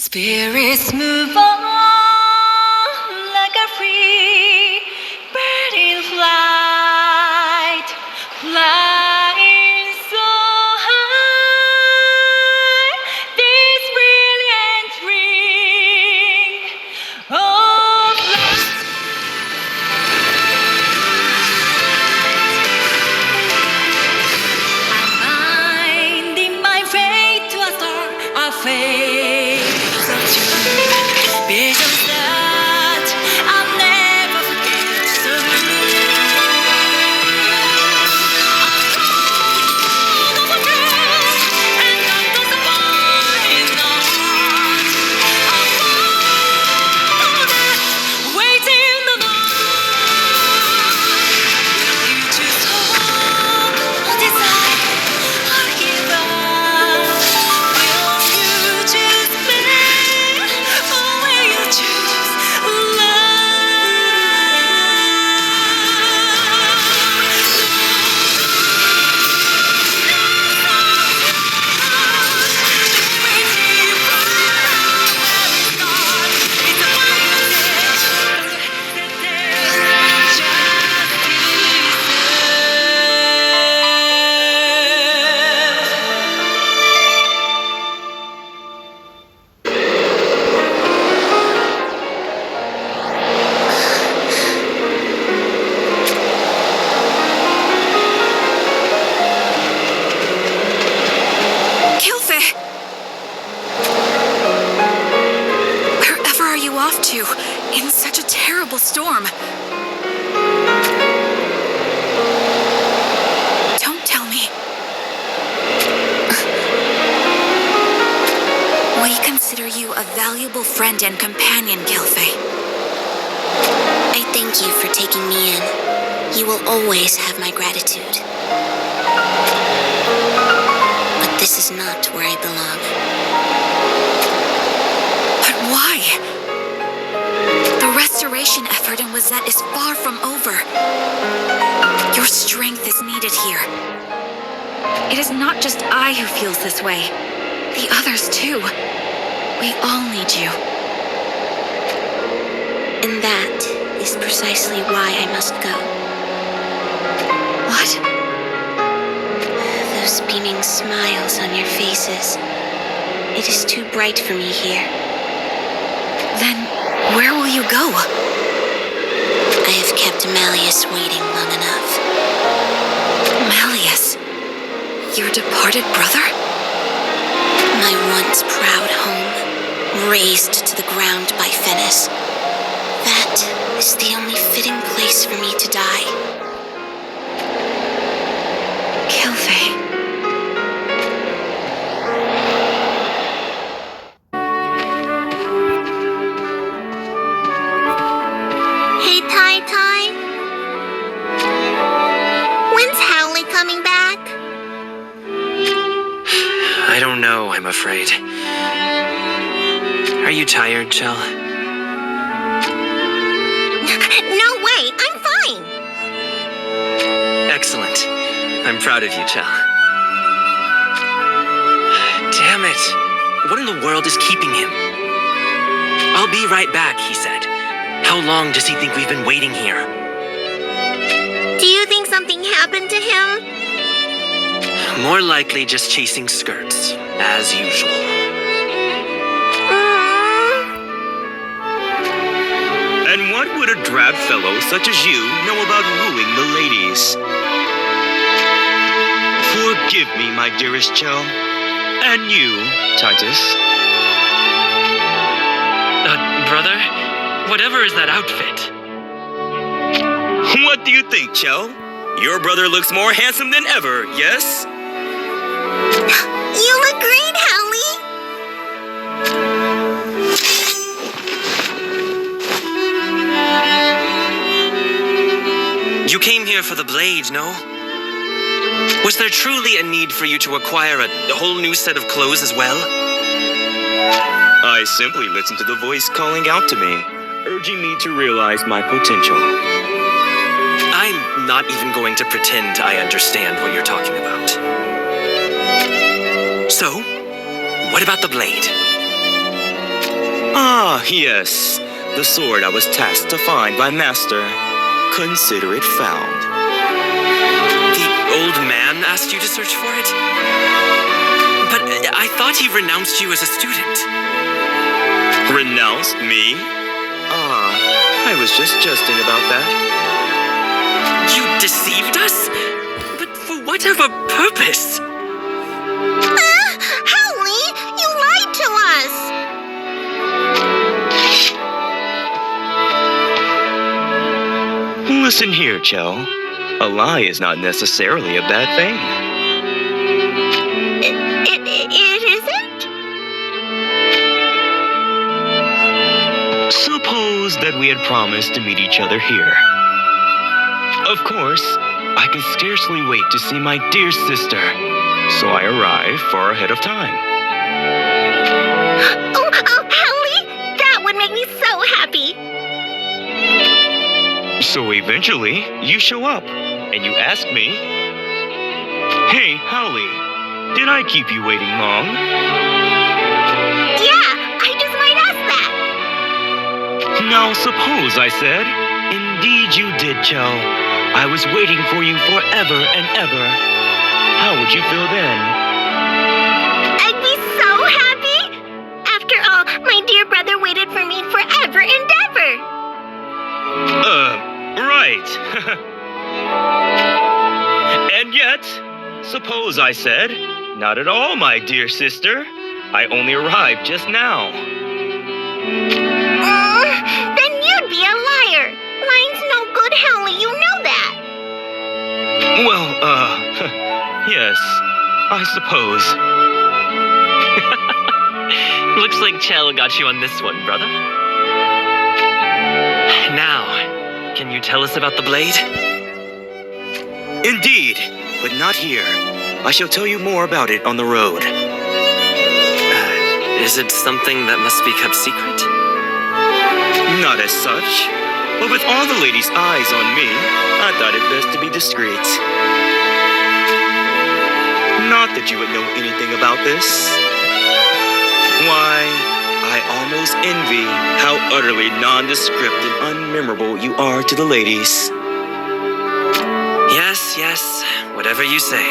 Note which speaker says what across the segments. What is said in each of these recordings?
Speaker 1: Spirits move on like a free bird in flight, flying so high. This brilliant ring of light. I'm binding my fate to a star, a fate. Visions that I'll never forget. So and not the divine heart. Waiting the night. Will you choose hope or desire or give up? Will you choose pain or will you choose
Speaker 2: Kilfe! Wherever are you off to in such a terrible storm? Don't tell me. We consider you a valuable friend and companion, Kilfe.
Speaker 3: I thank you for taking me in. You will always have my gratitude. But this is not where I belong.
Speaker 2: But why? The restoration effort in Wazette is far from over. Your strength is needed here. It is not just I who feels this way. The others too. We all need you.
Speaker 3: And that is precisely why I must go.
Speaker 2: What?
Speaker 3: Those beaming smiles on your faces. It is too bright for me here.
Speaker 2: Then where will you go?
Speaker 3: I have kept Malleus waiting long enough.
Speaker 2: Malleus? Your departed brother?
Speaker 3: My once proud home, razed to the ground by Fennis. That is the only fitting place for me to die.
Speaker 2: Kilfe.
Speaker 4: Hey, Tai Tai. When's Howley coming back?
Speaker 5: I don't know, I'm afraid. Are you tired, Chell?
Speaker 4: No way, I'm fine.
Speaker 5: Excellent. I'm proud of you, Chell. Damn it. What in the world is keeping him? I'll be right back, he said. How long does he think we've been waiting here?
Speaker 4: Do you think something happened to him?
Speaker 5: More likely just chasing skirts, as usual.
Speaker 6: And what would a drab fellow such as you know about wooing the ladies? Forgive me, my dearest Chell. And you, Titus.
Speaker 5: Brother? Whatever is that outfit?
Speaker 6: What do you think, Chell? Your brother looks more handsome than ever, yes?
Speaker 4: You look great, Howley.
Speaker 5: You came here for the blade, no? Was there truly a need for you to acquire a whole new set of clothes as well?
Speaker 6: I simply listened to the voice calling out to me, urging me to realize my potential.
Speaker 5: I'm not even going to pretend I understand what you're talking about. So, what about the blade?
Speaker 6: Yes. The sword I was tasked to find by Master. Consider it found.
Speaker 5: The old man asked you to search for it? But I thought he renounced you as a student.
Speaker 6: Renounced me? I was just jesting about that.
Speaker 5: You deceived us? But for whatever purpose?
Speaker 4: Howley, you lied to us!
Speaker 6: Listen here, Chell. A lie is not necessarily a bad thing.
Speaker 4: It isn't?
Speaker 6: Suppose that we had promised to meet each other here. Of course, I can scarcely wait to see my dear sister, so I arrive far ahead of time.
Speaker 4: Oh, Howley, that would make me so happy.
Speaker 6: So eventually, you show up, and you ask me, "Hey, Howley, did I keep you waiting long?"
Speaker 4: Yeah, I just might ask that.
Speaker 6: Now suppose I said, "Indeed you did, Chell. I was waiting for you forever and ever." How would you feel then?
Speaker 4: I'd be so happy. After all, my dear brother waited for me forever and ever.
Speaker 6: Right. And yet, suppose I said, "Not at all, my dear sister. I only arrived just now."
Speaker 4: Then you'd be a liar. Lying's no good, Howley, you know that.
Speaker 6: Well, yes, I suppose.
Speaker 5: Looks like Chell got you on this one, brother. Now, can you tell us about the blade?
Speaker 6: Indeed, but not here. I shall tell you more about it on the road.
Speaker 5: Is it something that must be kept secret?
Speaker 6: Not as such, but with all the ladies' eyes on me, I thought it best to be discreet. Not that you would know anything about this. Why, I almost envy how utterly nondescript and unmemorable you are to the ladies.
Speaker 5: Yes, whatever you say.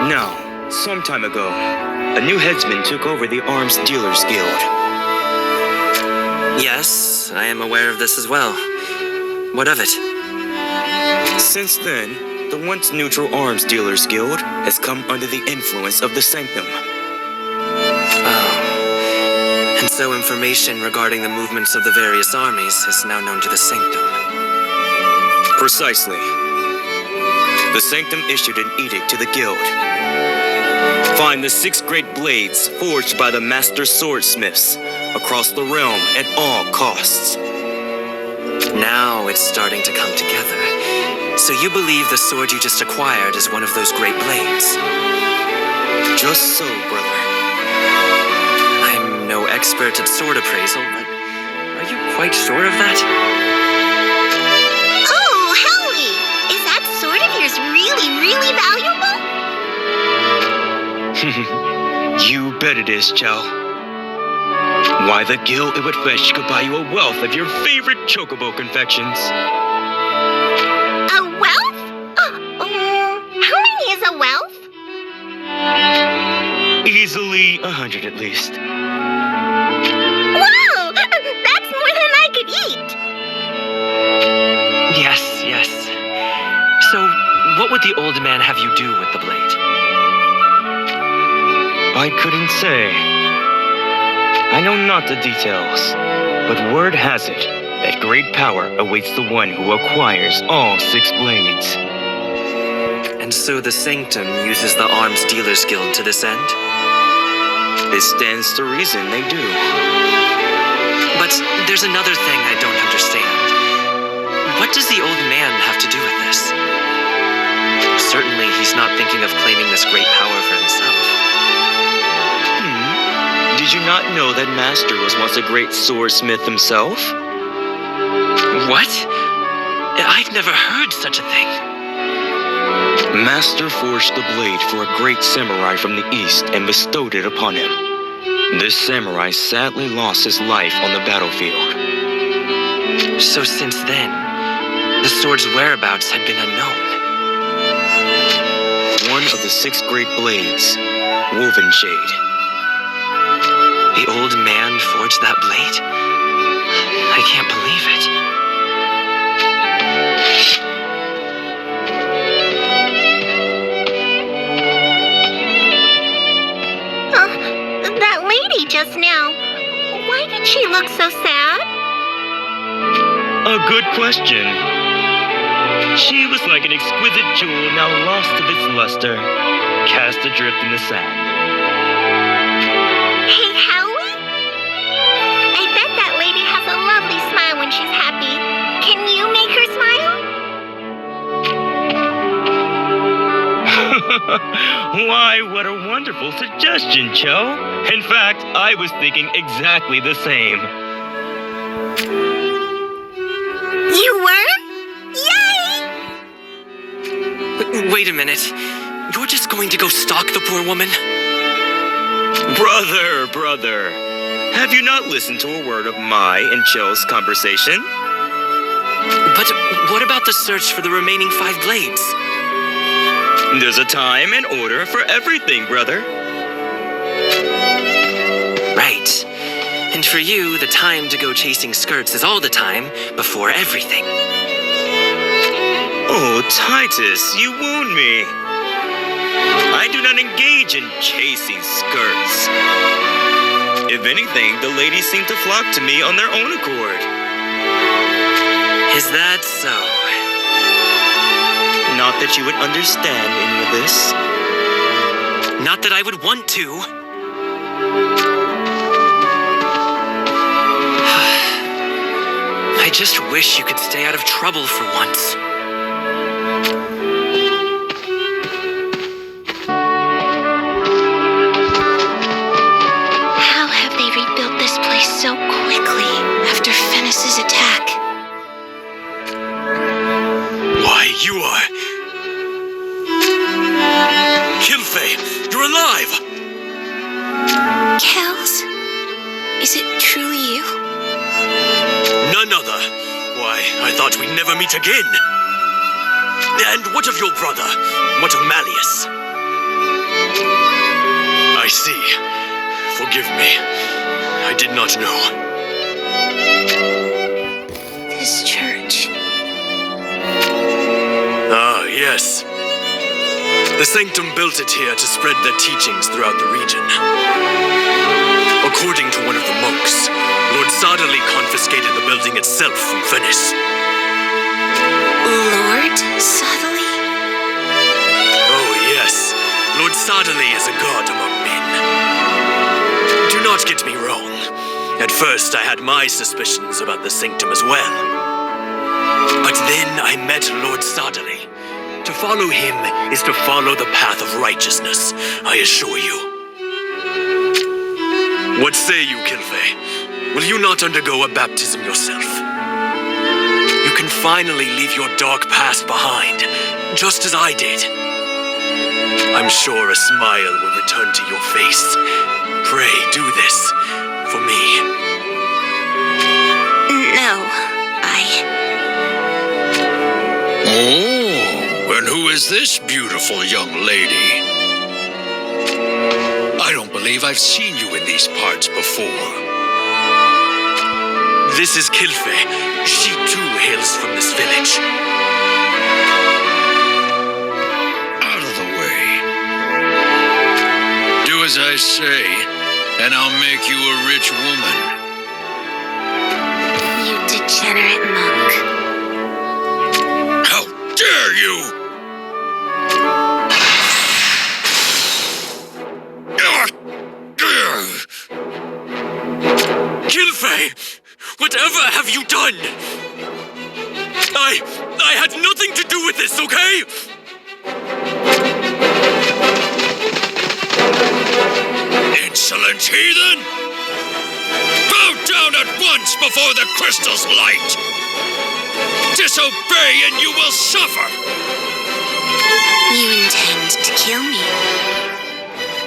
Speaker 6: Now, some time ago, a new headsman took over the Arms Dealers Guild.
Speaker 5: Yes, I am aware of this as well. What of it?
Speaker 6: Since then, the once neutral Arms Dealers Guild has come under the influence of the Sanctum.
Speaker 5: And so information regarding the movements of the various armies is now known to the Sanctum.
Speaker 6: Precisely. The Sanctum issued an edict to the Guild. Find the 6 great blades forged by the master swordsmiths across the realm at all costs.
Speaker 5: Now it's starting to come together. So you believe the sword you just acquired is one of those great blades?
Speaker 6: Just so, brother.
Speaker 5: I'm no expert at sword appraisal, but are you quite sure of that?
Speaker 4: Oh, Howley, is that sword of yours really, really valuable?
Speaker 6: You bet it is, Chell. Why, the guild it would fetch could buy you a wealth of your favorite chocobo confections.
Speaker 4: A wealth? How many is a wealth?
Speaker 6: Easily 100 at least.
Speaker 4: Wow, that's more than I could eat.
Speaker 5: Yes. So, what would the old man have you do with the blade?
Speaker 6: I couldn't say. I know not the details, but word has it that great power awaits the one who acquires all 6 blades.
Speaker 5: And so the Sanctum uses the Arms Dealers Guild to this end?
Speaker 6: It stands to reason they do.
Speaker 5: But there's another thing I don't understand. What does the old man have to do with this? Certainly he's not thinking of claiming this great power for himself.
Speaker 6: Did you not know that Master was once a great swordsmith himself?
Speaker 5: What? I've never heard such a thing.
Speaker 6: Master forged the blade for a great samurai from the east and bestowed it upon him. This samurai sadly lost his life on the battlefield.
Speaker 5: So since then, the sword's whereabouts had been unknown.
Speaker 6: One of the 6 great blades, woven shade.
Speaker 5: The old man forged that blade? I can't believe it.
Speaker 4: That lady just now. Why did she look so sad?
Speaker 6: A good question. She was like an exquisite jewel now lost of its luster, cast adrift in the sand.
Speaker 4: Hey, Howie? I bet that lady has a lovely smile when she's happy. Can you make her smile?
Speaker 6: Why, what a wonderful suggestion, Cho. In fact, I was thinking exactly the same.
Speaker 4: You were? Yay!
Speaker 5: Wait a minute. You're just going to go stalk the poor woman?
Speaker 6: Brother. Have you not listened to a word of my and Cho's conversation?
Speaker 5: But what about the search for the remaining 5 blades?
Speaker 6: There's a time and order for everything, brother.
Speaker 5: Right. And for you, the time to go chasing skirts is all the time before everything.
Speaker 6: Oh, Titus, you wound me. I do not engage in chasing skirts. If anything, the ladies seem to flock to me on their own accord.
Speaker 5: Is that so?
Speaker 6: Not that you would understand any of this.
Speaker 5: Not that I would want to. I just wish you could stay out of trouble for once.
Speaker 3: How have they rebuilt this place so quickly after Fennis's attack?
Speaker 6: Why, you are... Kilfei, you're alive!
Speaker 3: Kels? Is it truly you?
Speaker 6: None other. Why, I thought we'd never meet again. And what of your brother? What of Malleus? I see. Forgive me. I did not know.
Speaker 3: This church.
Speaker 6: Ah, yes. The Sanctum built it here to spread their teachings throughout the region. According to one of the monks, Lord Sardelli confiscated the building itself from Venice.
Speaker 3: Lord Suddenly?
Speaker 6: Oh, yes. Lord Sardelli is a god among men. Do not get me wrong. At first, I had my suspicions about the Sanctum as well. But then I met Lord Sardelli. To follow him is to follow the path of righteousness, I assure you. What say you, Kilfei? Will you not undergo a baptism yourself? You can finally leave your dark past behind, just as I did. I'm sure a smile will return to your face. Pray, do this for me.
Speaker 3: No,
Speaker 7: Oh, and who is this beautiful young lady? I don't believe I've seen you in these parts before.
Speaker 6: This is Kilfei. She too hails from this village.
Speaker 7: Out of the way. Do as I say, and I'll make you a rich woman.
Speaker 3: you degenerate monk.
Speaker 7: How dare you!
Speaker 6: Kilfei! Whatever have you done? I had nothing to do with this, okay?
Speaker 7: Insolent heathen! Bow down at once before the crystal's light! Disobey and you will suffer!
Speaker 3: You kill me.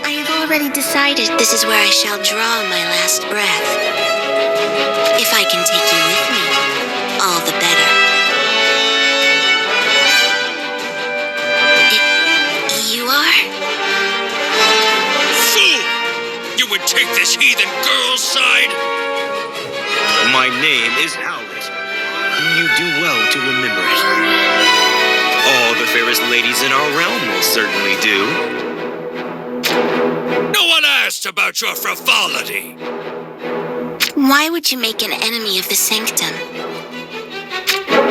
Speaker 3: I have already decided this is where I shall draw my last breath. If I can take you with me, all the better. You are?
Speaker 7: Fool! You would take this heathen girl's side?
Speaker 6: My name is Howlet. You do well to remember it. All the fairest ladies in our realm will certainly do.
Speaker 7: No one asked about your frivolity.
Speaker 3: Why would you make an enemy of the sanctum?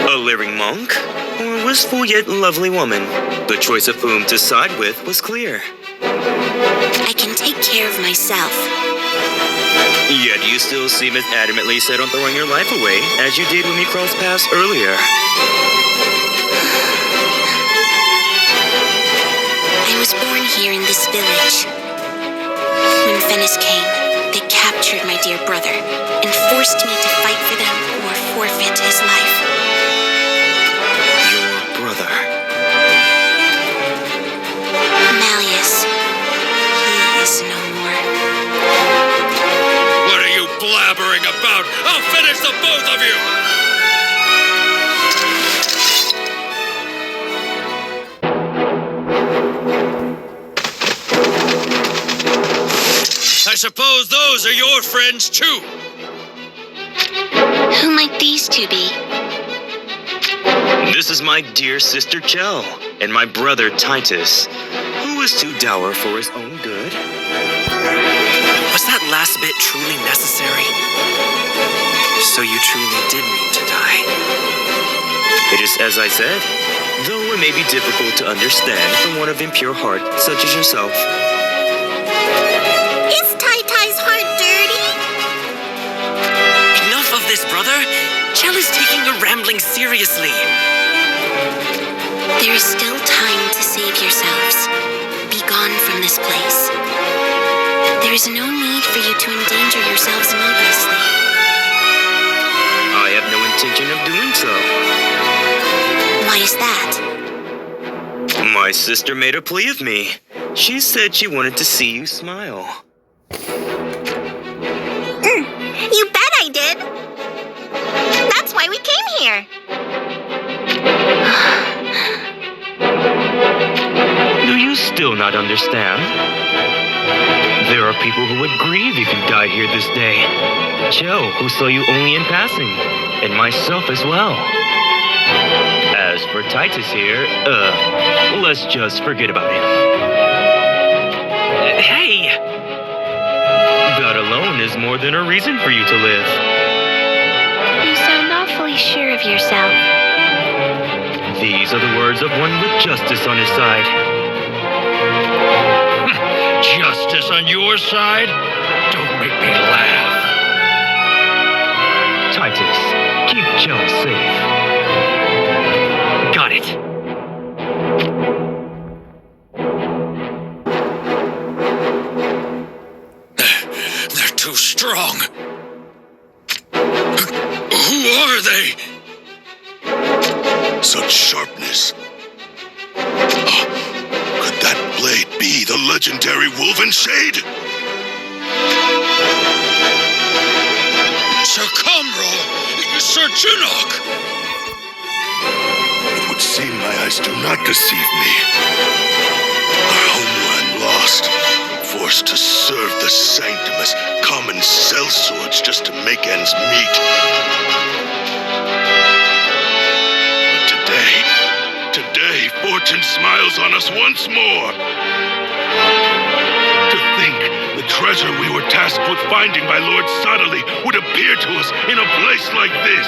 Speaker 6: A leering monk, or a wistful yet lovely woman? The choice of whom to side with was clear.
Speaker 3: I can take care of myself.
Speaker 6: Yet you still seem as adamantly set on throwing your life away as you did when we crossed paths earlier.
Speaker 3: I was born here in this village. When Venice came, they captured my dear brother and forced me to fight for them or forfeit his life.
Speaker 6: Your brother.
Speaker 3: Malleus. He is no more.
Speaker 7: What are you blabbering about? I'll finish the both of you! I suppose those are your friends too.
Speaker 3: Who might these two be?
Speaker 6: This is my dear sister Chell, and my brother Titus, who is too dour for his own good.
Speaker 5: Was that last bit truly necessary? So you truly did mean to die?
Speaker 6: It is as I said, though it may be difficult to understand from one of impure heart such as yourself.
Speaker 4: Is Tai-Tai's heart dirty?
Speaker 5: Enough of this, brother. Chell is taking your rambling seriously.
Speaker 3: There is still time to save yourselves. Be gone from this place. There is no need for you to endanger yourselves needlessly.
Speaker 6: I have no intention of doing so.
Speaker 3: Why is that?
Speaker 6: My sister made a plea of me. She said she wanted to see you smile.
Speaker 4: You bet I did. That's why we came here.
Speaker 6: Do you still not understand? There are people who would grieve if you died here this day. Joe, who saw you only in passing, and myself as well. As for Titus here, let's just forget about him.
Speaker 5: Hey!
Speaker 6: That alone is more than a reason for you to live.
Speaker 3: You sound awfully sure of yourself.
Speaker 6: These are the words of one with justice on his side.
Speaker 7: Justice on your side? Don't make me laugh.
Speaker 6: Titus, keep Joe safe.
Speaker 5: Got it.
Speaker 7: They're too strong. Who are they?
Speaker 8: Such sharpness. Could that blade be the legendary Woven Shade?
Speaker 7: Sir Comral! Sir Chinook!
Speaker 8: It would seem my eyes do not deceive me. Our homeland lost, forced to serve the sanctum as common sellswords just to make ends meet. Today, fortune smiles on us once more. To think the treasure we were tasked with finding by Lord Suddenly would appear to us in a place like this.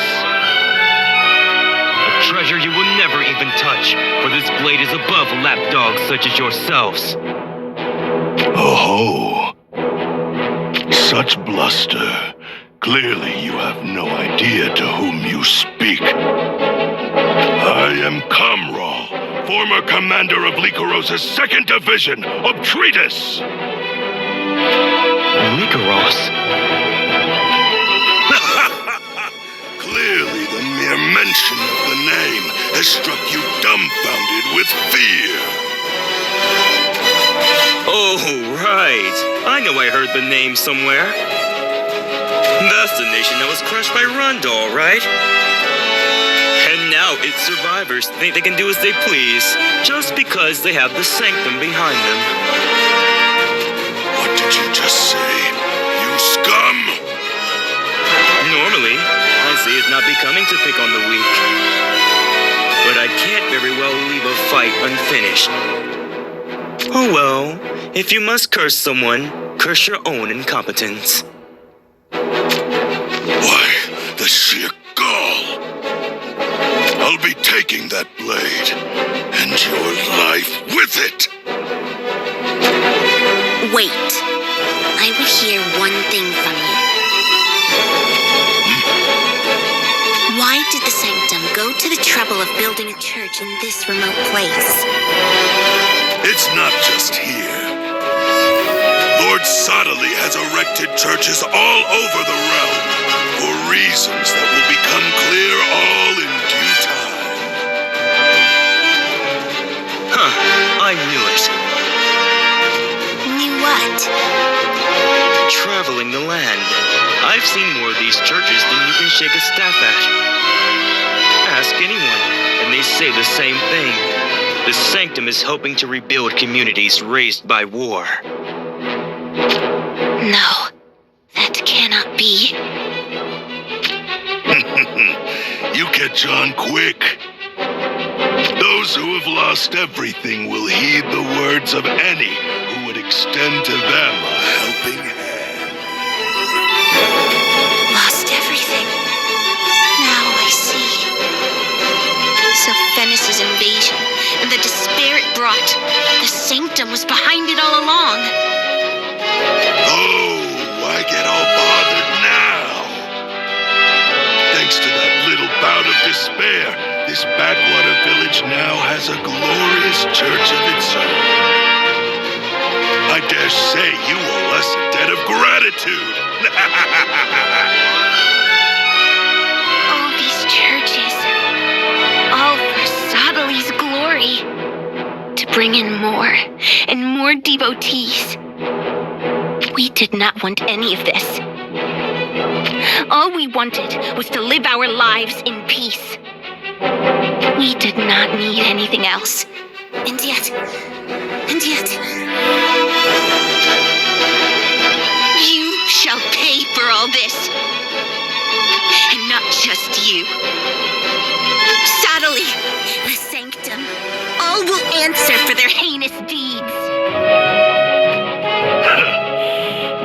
Speaker 6: A treasure you will never even touch, for this blade is above lapdogs such as yourselves.
Speaker 8: Oh, such bluster. Clearly you have no idea to whom you speak. I am Comral, former commander of Lycoros' 2nd Division of Treatise.
Speaker 6: Lycoros?
Speaker 8: Clearly the mere mention of the name has struck you dumbfounded with fear.
Speaker 6: Oh, right. I know I heard the name somewhere. That's the nation that was crushed by Rundle, right? And now its survivors think they can do as they please, just because they have the sanctum behind them.
Speaker 8: What did you just say? You scum!
Speaker 6: Normally, I say it's not becoming to pick on the weak. But I can't very well leave a fight unfinished. Oh well, if you must curse someone, curse your own incompetence.
Speaker 8: Why, the sheer gall! I'll be taking that blade, and your life with it!
Speaker 3: Wait. I would hear one thing from you. Why did the sanctum go to the trouble of building a church in this remote place?
Speaker 8: It's not just here. Lord Zetsu'ei has erected churches all over the realm for reasons that will become clear all in due time.
Speaker 6: Huh, I knew it.
Speaker 3: Knew what?
Speaker 6: Traveling the land. I've seen more of these churches than you can shake a staff at. Ask anyone, and they say the same thing. The sanctum is hoping to rebuild communities raised by war.
Speaker 3: No, that cannot be.
Speaker 8: You catch on quick. Those who have lost everything will heed the words of any who would extend to them a helping hand.
Speaker 3: Lost everything. Now I see. So Venice's invasion and the despair it brought, the sanctum was behind it all along.
Speaker 8: Oh, why get all bothered now? Thanks to that little bout of despair, this backwater village now has a glorious church of its own. I dare say you owe us a debt of gratitude.
Speaker 4: All these churches, all for Zetsu'ei's glory. To bring in more and more devotees. We did not want any of this. All we wanted was to live our lives in peace. We did not need anything else.
Speaker 3: And yet,
Speaker 4: You shall pay for all this. And not just you. Zetsu'ei,
Speaker 3: the sanctum.
Speaker 4: all will answer for their heinous deeds.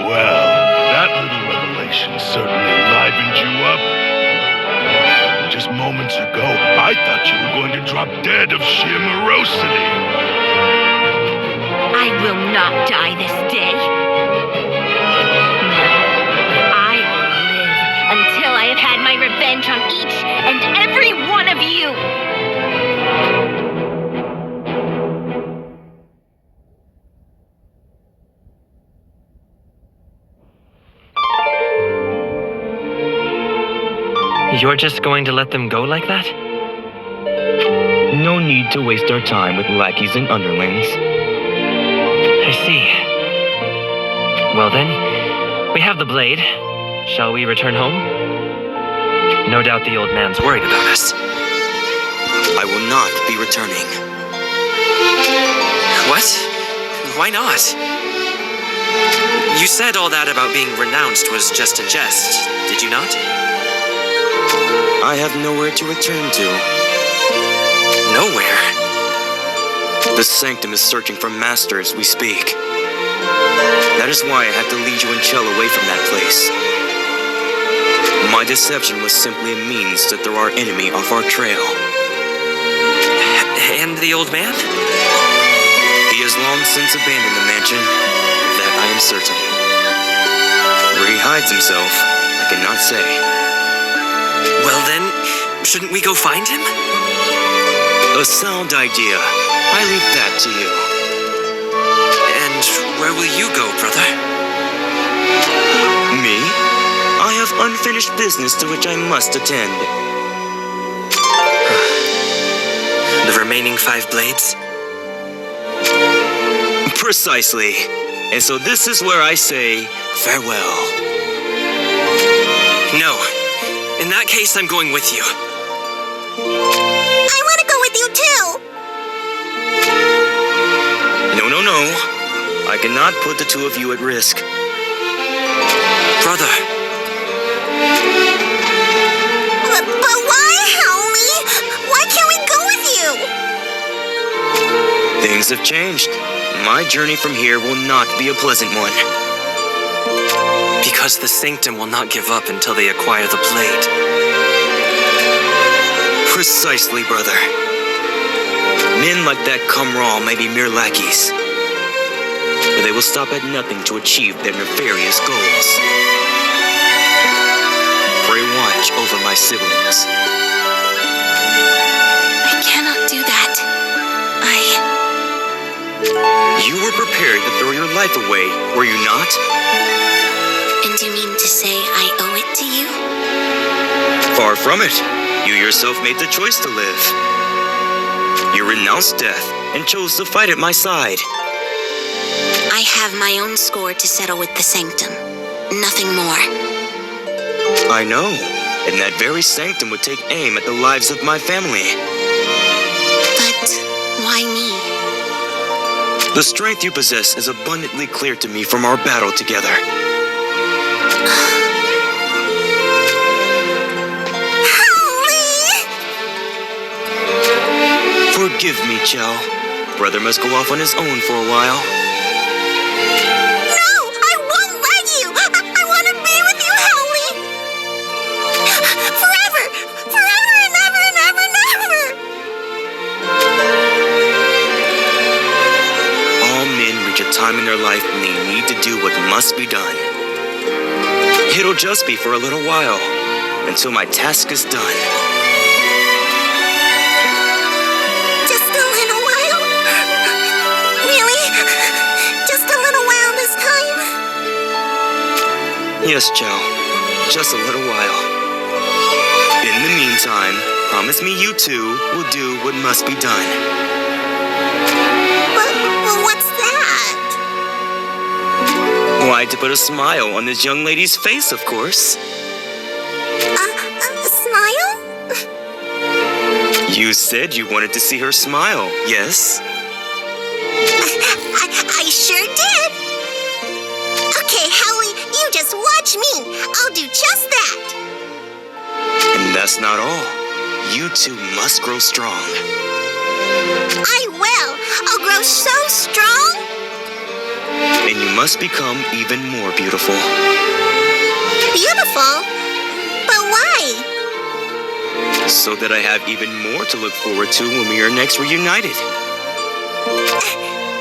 Speaker 8: Well, that little revelation certainly livened you up. Just moments ago, I thought you were going to drop dead of sheer morosity.
Speaker 4: I will not die this day. No, I will live until I have had my revenge on each and every one of you.
Speaker 5: You're just going to let them go like that?
Speaker 6: No need to waste our time with lackeys and underlings.
Speaker 5: I see. Well then, we have the blade. Shall we return home? No doubt the old man's worried about us.
Speaker 6: I will not be returning.
Speaker 5: What? Why not? You said all that about being renounced was just a jest, did you not?
Speaker 6: I have nowhere to return to.
Speaker 5: Nowhere.
Speaker 6: The sanctum is searching for master as we speak. That is why I had to lead you and Chell away from that place. My deception was simply a means to throw our enemy off our trail.
Speaker 5: And the old man?
Speaker 6: He has long since abandoned the mansion, that I am certain. Where he hides himself, I cannot say.
Speaker 5: Well then, shouldn't we go find him?
Speaker 6: A sound idea. I leave that to you.
Speaker 5: And where will you go, brother?
Speaker 6: Me? I have unfinished business to which I must attend.
Speaker 5: The remaining 5 blades?
Speaker 6: Precisely. And so this is where I say farewell. No. In that case, I'm going with you.
Speaker 3: I want to go with you too.
Speaker 6: No. I cannot put the two of you at risk. Brother.
Speaker 3: But why, Howley? Why can't we go with you?
Speaker 6: Things have changed. My journey from here will not be a pleasant one. Because the Sanctum will not give up until they acquire the blade. Precisely, brother. Men like that Kumral may be mere lackeys, but they will stop at nothing to achieve their nefarious goals. Pray watch over my siblings.
Speaker 3: I cannot do that.
Speaker 6: You were prepared to throw your life away, were you not?
Speaker 3: And you mean to say I owe it to you?
Speaker 6: Far from it. You yourself made the choice to live. You renounced death and chose to fight at my side.
Speaker 3: I have my own score to settle with the Sanctum. Nothing more.
Speaker 6: I know. And that very Sanctum would take aim at the lives of my family.
Speaker 3: But why me?
Speaker 6: The strength you possess is abundantly clear to me from our battle together. Forgive me, Chell. Brother must go off on his own for a while.
Speaker 3: No! I won't let you! I want to be with you, Howley! Forever! Forever and ever and ever and ever!
Speaker 6: All men reach a time in their life when they need to do what must be done. It'll just be for a little while, until my task is done. Yes, Chow. Just a little while. In the meantime, promise me you two will do what must be done.
Speaker 3: Well, what's that?
Speaker 6: Why, to put a smile on this young lady's face, of course.
Speaker 3: A smile?
Speaker 6: You said you wanted to see her smile, yes?
Speaker 3: I sure did. Okay, Howley, you just watch me. I'll do just that.
Speaker 6: And that's not all. You two must grow strong.
Speaker 3: I will. I'll grow so strong.
Speaker 6: And you must become even more beautiful.
Speaker 3: Beautiful? But why?
Speaker 6: So that I have even more to look forward to when we are next reunited.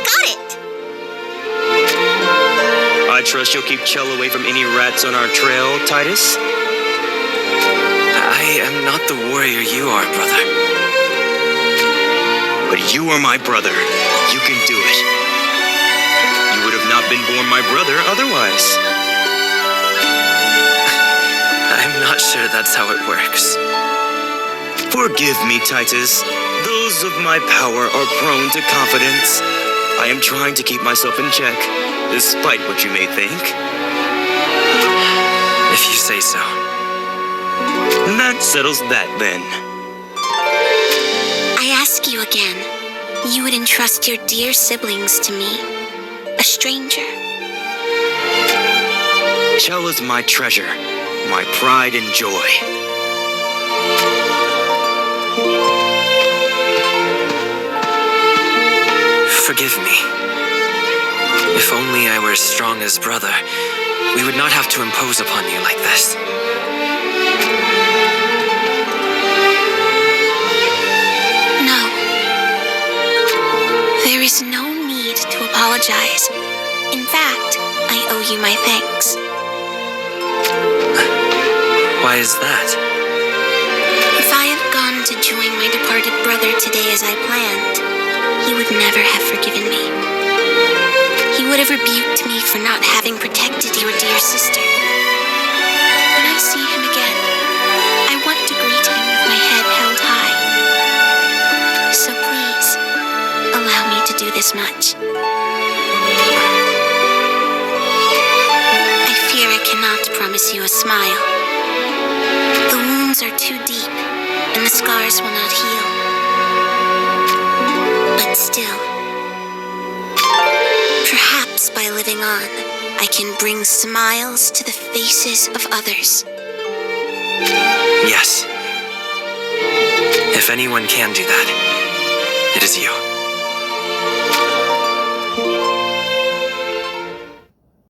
Speaker 3: Got it.
Speaker 6: I trust you'll keep Chell away from any rats on our trail, Titus? I am not the warrior you are, brother. But you are my brother. You can do it. You would have not been born my brother otherwise. I'm not sure that's how it works. Forgive me, Titus. Those of my power are prone to confidence. I am trying to keep myself in check, despite what you may think. If you say so. That settles that, then.
Speaker 3: I ask you again. You would entrust your dear siblings to me, a stranger.
Speaker 6: Chell is my treasure, my pride and joy. Forgive me. If only I were as strong as brother, we would not have to impose upon you like this.
Speaker 3: No. There is no need to apologize. In fact, I owe you my thanks.
Speaker 6: Why is that?
Speaker 3: If I had gone to join my departed brother today as I planned, he would never have forgiven me. He would have rebuked me for not having protected your dear sister. When I see him again, I want to greet him with my head held high. So please, allow me to do this much. I fear I cannot promise you a smile. The wounds are too deep, and the scars will not heal. But still, perhaps by living on, I can bring smiles to the faces of others.
Speaker 5: Yes. If anyone can do that, it is you.